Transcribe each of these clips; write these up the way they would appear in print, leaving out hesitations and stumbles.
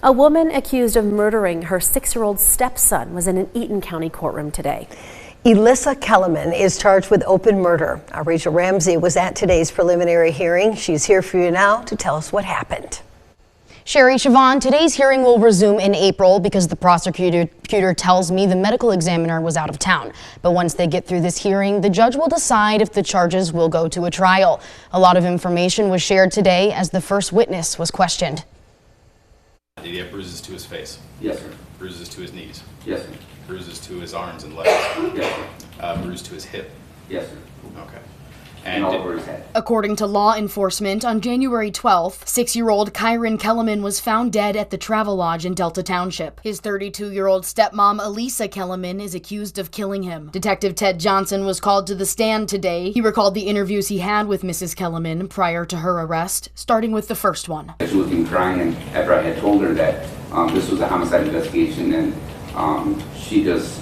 A woman accused of murdering her 6-year-old stepson was in an Eaton County courtroom today. Elissa Kellerman is charged with open murder. Our Rachel Ramsey was at today's preliminary hearing. She's here for you now to tell us what happened. Sherry, Siobhan, today's hearing will resume in April because the prosecutor tells me the medical examiner was out of town. But once they get through this hearing, the judge will decide if the charges will go to a trial. A lot of information was shared today as the first witness was questioned. Did he have bruises to his face? Yes, sir. Bruises to his knees? Yes, sir. Bruises to his arms and legs? Yes, sir. Bruise to his hip? Yes, sir. Okay. And all over his head. According to law enforcement, on January 12th, 6-year-old Kyron Kellerman was found dead at the Travelodge in Delta Township. His 32-year-old stepmom, Elissa Kellerman, is accused of killing him. Detective Ted Johnson was called to the stand today. He recalled the interviews he had with Mrs. Kellerman prior to her arrest, starting with the first one. She was crying after I had told her that this was a homicide investigation, and she just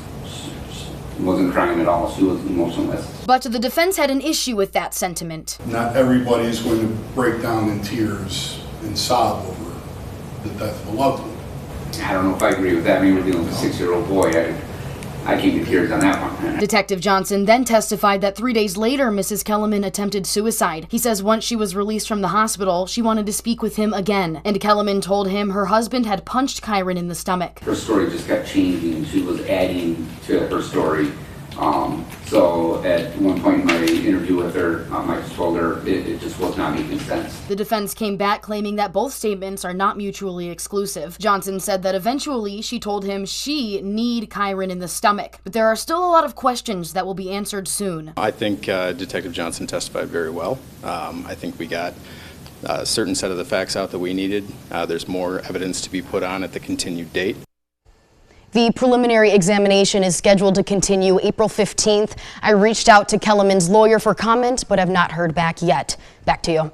wasn't crying at all. She was emotionless. But the defense had an issue with that sentiment. Not everybody is going to break down in tears and sob over the death of a loved one. I don't know if I agree with that. I mean, we're dealing with a 6-year-old boy. I came to tears on that one. Detective Johnson then testified that 3 days later, Mrs. Kellerman attempted suicide. He says once she was released from the hospital, she wanted to speak with him again. And Kellerman told him her husband had punched Kyron in the stomach. Her story just kept changing. She was adding to her story. So at one point in my interview with her, I just told her it just was not making sense. The defense came back claiming that both statements are not mutually exclusive. Johnson said that eventually she told him she kneed Kyron in the stomach, but there are still a lot of questions that will be answered soon. I think Detective Johnson testified very well. I think we got a certain set of the facts out that we needed. There's more evidence to be put on at the continued date. The preliminary examination is scheduled to continue April 15th. I reached out to Kellerman's lawyer for comment, but have not heard back yet. Back to you.